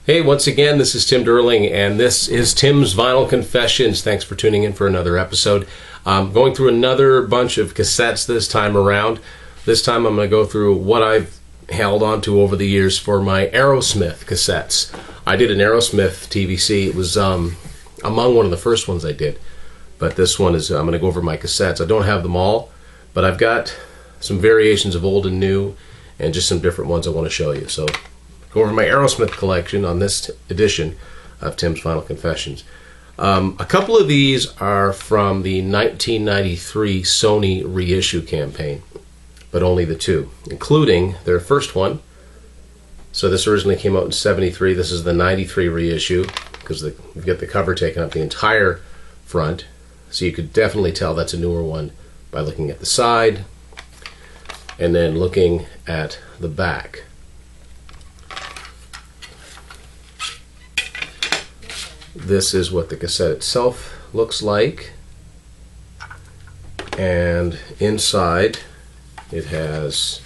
Hey, once again, this is Tim Derling, and this is Tim's Vinyl Confessions. Thanks for tuning in for another episode. Going through another bunch of cassettes this time around. This time I'm going to go through what I've held on to over the years for my Aerosmith cassettes. I did an Aerosmith TVC. It was among one of the first ones I did. But this one is, I'm going to go over my cassettes. I don't have them all, but I've got some variations of old and new, and just some different ones I want to show you. So, go over my Aerosmith collection on this edition of Tim's Vinyl Confessions. A couple of these are from the 1993 Sony reissue campaign, but only the two, including their first one. So this originally came out in 73. This is the 93 reissue, because you've got the cover taken up the entire front. So you could definitely tell that's a newer one by looking at the side and then looking at the back. This is what the cassette itself looks like, and inside it has,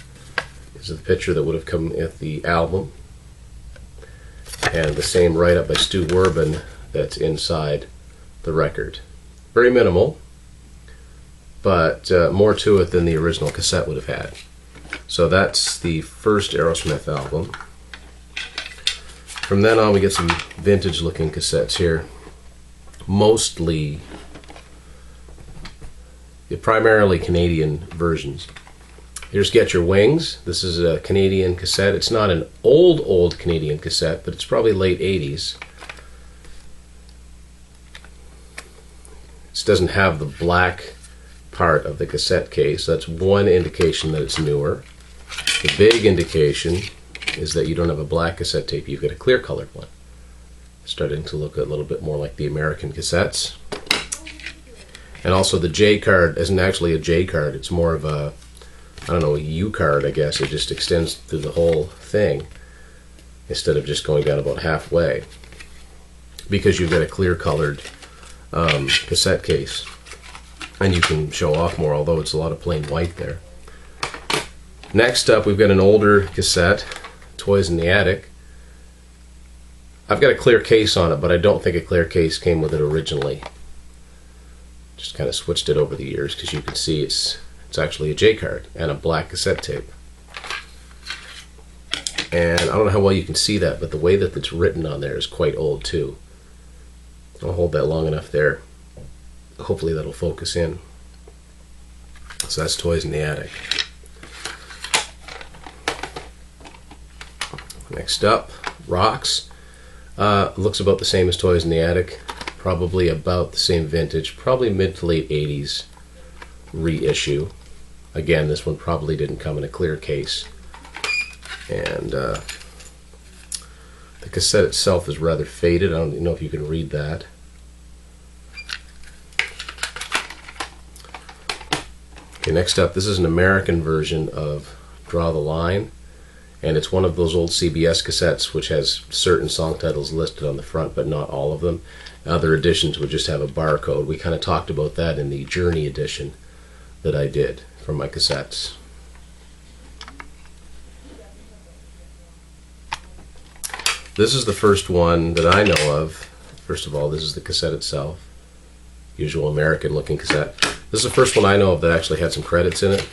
this is the picture that would have come with the album, and the same write-up by Stu Werbin that's inside the record. Very minimal, but more to it than the original cassette would have had. So that's the first Aerosmith album. From then on, we get some vintage looking cassettes here. Mostly, primarily Canadian versions. Here's Get Your Wings. This is a Canadian cassette. It's not an old Canadian cassette, but it's probably late 80s. This doesn't have the black part of the cassette case. That's one indication that it's newer. The big indication is that you don't have a black cassette tape, you've got a clear colored one. Starting to look a little bit more like the American cassettes. And also the J card isn't actually a J card, it's more of a, I don't know, a U card, I guess. It just extends through the whole thing instead of just going down about halfway, because you've got a clear colored cassette case, and you can show off more, although it's a lot of plain white there. Next up, we've got an older cassette, Toys in the Attic. I've got a clear case on it, but I don't think a clear case came with it originally. Just kind of switched it over the years, because you can see it's actually a J card and a black cassette tape. And I don't know how well you can see that, but the way that it's written on there is quite old too. I'll hold that long enough there. Hopefully that'll focus in. So that's Toys in the Attic. Next up, Rocks. Looks about the same as Toys in the Attic. Probably about the same vintage. Probably mid to late 80s reissue. Again, this one probably didn't come in a clear case. And the cassette itself is rather faded. I don't know if you can read that. Okay, next up, this is an American version of Draw the Line. And it's one of those old CBS cassettes which has certain song titles listed on the front, but not all of them. Other editions would just have a barcode. We kind of talked about that in the Journey edition that I did for my cassettes. This is the first one that I know of. First of all, this is the cassette itself. Usual American looking cassette. This is the first one I know of that actually had some credits in it.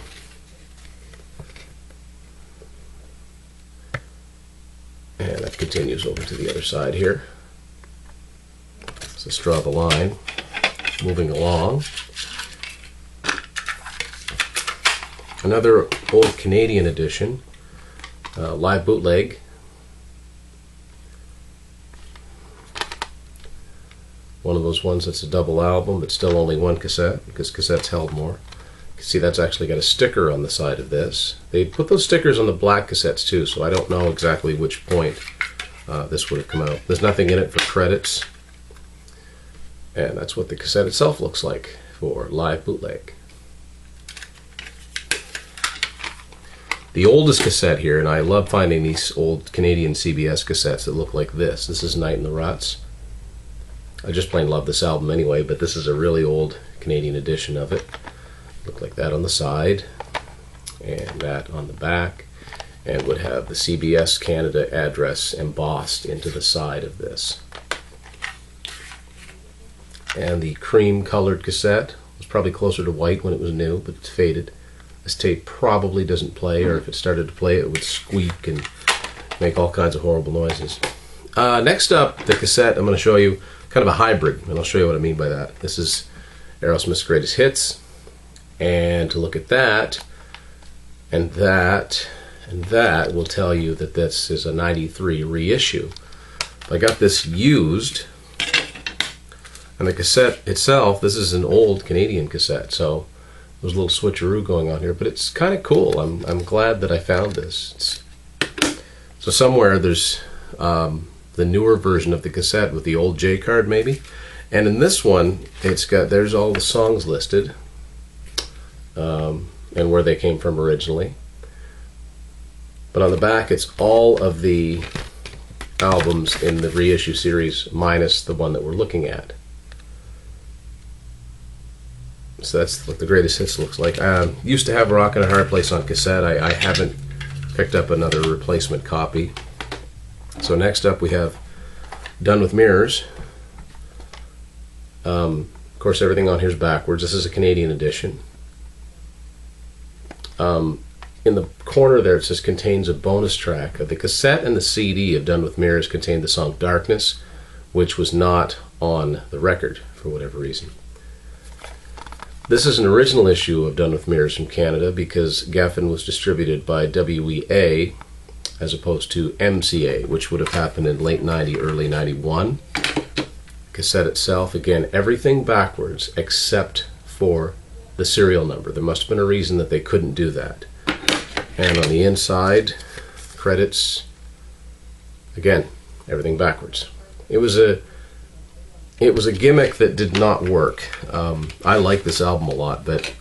And that continues over to the other side here. So let's draw the line. Moving along. Another old Canadian edition. Live Bootleg. One of those ones that's a double album, but still only one cassette, because cassettes held more. You can see that's actually got a sticker on the side of this. They put those stickers on the black cassettes too, so I don't know exactly which point this would have come out. There's nothing in it for credits. And that's what the cassette itself looks like for Live Bootleg. The oldest cassette here, and I love finding these old Canadian CBS cassettes that look like this. This is Night in the Ruts. I just plain love this album anyway, but this is a really old Canadian edition of it. Look like that on the side, and that on the back. and would have the CBS Canada address embossed into the side of this. And the cream colored cassette was probably closer to white when it was new, but it's faded. This tape probably doesn't play, or if it started to play, it would squeak and make all kinds of horrible noises. Next up, the cassette, I'm going to show you kind of a hybrid, and I'll show you what I mean by that. This is Aerosmith's Greatest Hits, and to look at that, and that, and that will tell you that this is a 93 reissue. I got this used, and the cassette itself, this is an old Canadian cassette, so there's a little switcheroo going on here, but it's kind of cool. I'm glad that I found this. So somewhere there's the newer version of the cassette with the old J card maybe, and in this one there's all the songs listed and where they came from originally. But on the back, it's all of the albums in the reissue series minus the one that we're looking at. So that's what the Greatest Hits looks like. I used to have Rockin' a Hard Place on cassette. I haven't picked up another replacement copy. So next up we have Done with Mirrors. Of course, everything on here is backwards. This is a Canadian edition. In the corner there it says contains a bonus track. The cassette and the CD of Done with Mirrors contained the song Darkness, which was not on the record for whatever reason. This is an original issue of Done with Mirrors from Canada because Geffen was distributed by WEA as opposed to MCA, which would have happened in late 90, early 91. Cassette itself, again, everything backwards except for the serial number. There must have been a reason that they couldn't do that. And on the inside, credits, again, everything backwards. It was a gimmick that did not work. I like this album a lot, but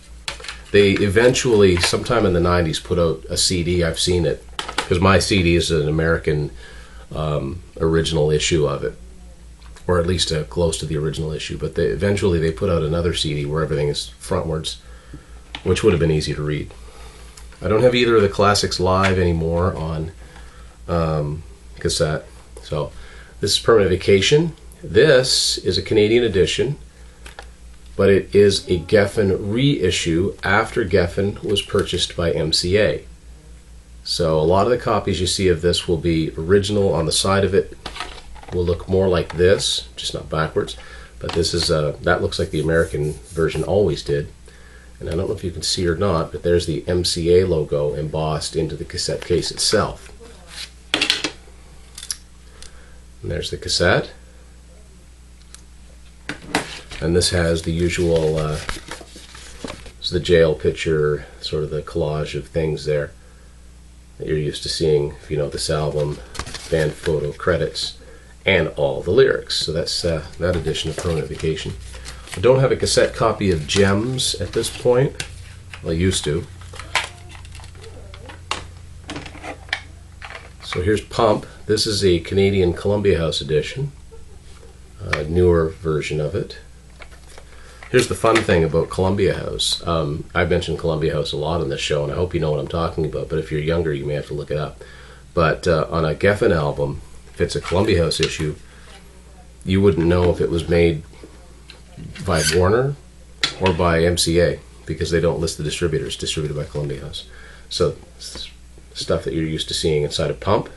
they eventually, sometime in the 90s, put out a CD. I've seen it, because my CD is an American original issue of it, or at least close to the original issue. But eventually they put out another CD where everything is frontwards, which would have been easy to read. I don't have either of the classics live anymore on cassette. So this is Permanent Vacation. This is a Canadian edition, but it is a Geffen reissue after Geffen was purchased by MCA. So a lot of the copies you see of this will be original. On the side of it will look more like this, just not backwards. But this is that looks like the American version always did. And I don't know if you can see or not, but there's the MCA logo embossed into the cassette case itself. And there's the cassette. And this has the usual, it's the jail picture, sort of the collage of things there that you're used to seeing if you know this album, band photo, credits, and all the lyrics. So that's that edition of Permanent Vacation. I don't have a cassette copy of Gems at this point. Well, I used to. So here's Pump. This is a Canadian Columbia House edition, a newer version of it. Here's the fun thing about Columbia House. I've mentioned Columbia House a lot on this show, and I hope you know what I'm talking about, but if you're younger, you may have to look it up. But on a Geffen album, if it's a Columbia House issue, you wouldn't know if it was made by Warner or by MCA, because they don't list the distributors, distributed by Columbia House. So stuff that you're used to seeing inside of Pump.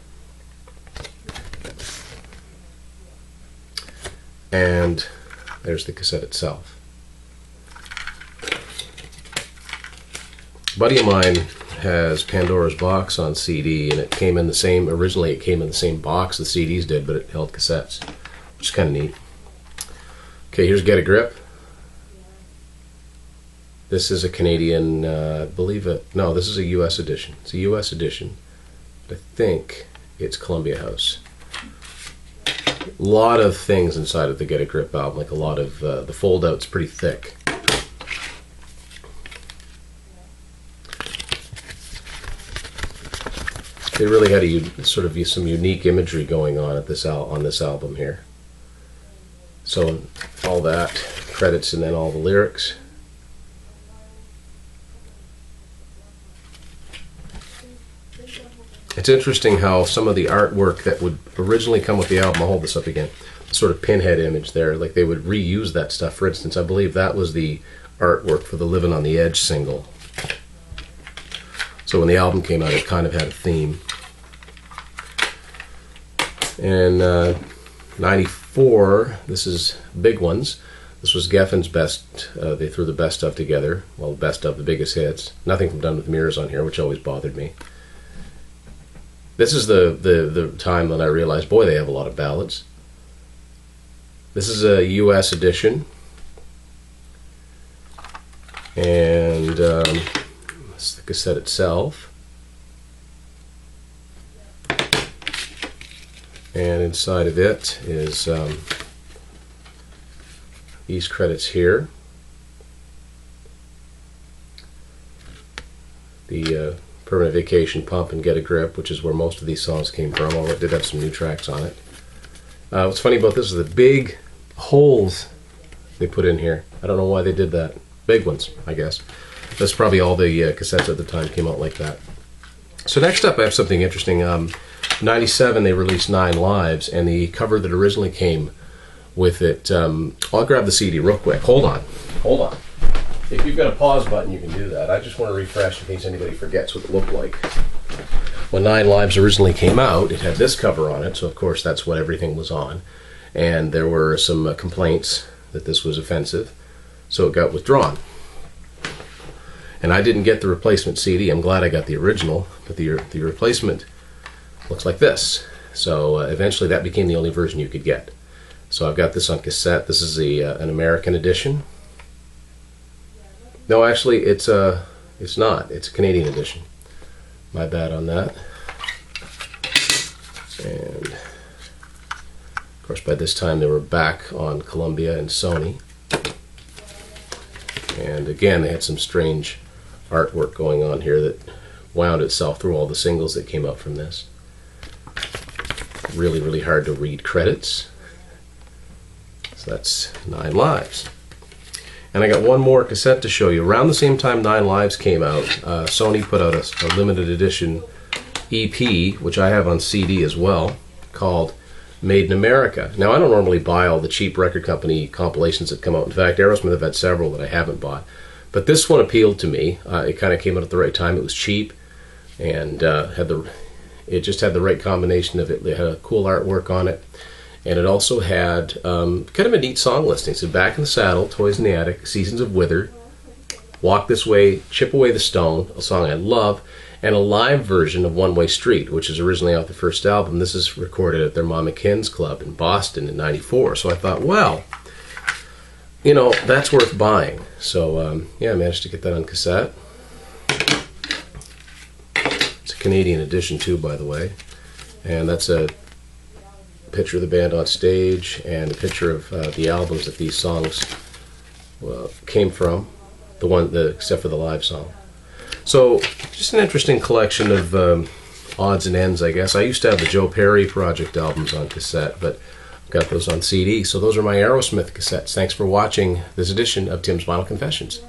And there's the cassette itself. A buddy of mine has Pandora's Box on CD, and it came in the same, originally it came in the same box the CDs did, but it held cassettes, which is kind of neat. Okay, here's Get a Grip. This is a Canadian, no, this is a US edition. It's a US edition. I think it's Columbia House. A lot of things inside of the Get a Grip album, like a lot of, the fold-out's pretty thick. They really had a sort of some unique imagery going on at this on this album here. So all that, credits, and then all the lyrics. It's interesting how some of the artwork that would originally come with the album, I'll hold this up again, the sort of pinhead image there, like they would reuse that stuff. For instance, I believe that was the artwork for the Livin' on the Edge single. So when the album came out, it kind of had a theme. And 94, this is Big Ones. This was Geffen's best, they threw the best of together. Well, best of the biggest hits. Nothing from Done with Mirrors on here, which always bothered me. This is the time when I realized, boy, they have a lot of ballads. This is a US edition. And it's the cassette itself. And inside of it is these credits here. The Permanent Vacation, Pump and Get a Grip, which is where most of these songs came from, although it did have some new tracks on it. What's funny about this is the big holes they put in here. I don't know why they did that. Big ones, I guess. That's probably all the cassettes at the time came out like that. So next up I have something interesting. 97 they released 9 Lives, and the cover that originally came with it, I'll grab the CD real quick. Hold on. If you've got a pause button, you can do that. I just want to refresh in case anybody forgets what it looked like. When 9 Lives originally came out, it had this cover on it, so of course that's what everything was on. And there were some complaints that this was offensive, so it got withdrawn. And I didn't get the replacement CD. I'm glad I got the original, but the replacement looks like this. So eventually that became the only version you could get. So I've got this on cassette. This is an American edition. No, actually, it's not. It's a Canadian edition. My bad on that. And of course, by this time they were back on Columbia and Sony. And again, they had some strange artwork going on here that wound itself through all the singles that came out from this. Really, really hard to read credits. So that's 9 Lives. And I got one more cassette to show you. Around the same time 9 Lives came out, Sony put out a limited edition EP, which I have on CD as well, called Made in America. Now, I don't normally buy all the cheap record company compilations that come out. In fact, Aerosmith have had several that I haven't bought. But this one appealed to me. It kind of came out at the right time. It was cheap, and it just had the right combination of it. It had a cool artwork on it. And it also had kind of a neat song listing. So Back in the Saddle, Toys in the Attic, Seasons of Wither, Walk This Way, Chip Away the Stone, a song I love, and a live version of One Way Street, which is originally off the first album. This is recorded at their Mama Kin's Club in Boston in '94. So I thought, well, you know, that's worth buying. So yeah, I managed to get that on cassette. It's a Canadian edition too, by the way. And that's a picture of the band on stage and a picture of the albums that these songs came from, except for the live song. So just an interesting collection of odds and ends, I guess. I used to have the Joe Perry Project albums on cassette, but I've got those on CD. So those are my Aerosmith cassettes. Thanks for watching this edition of Tim's Vinyl Confessions.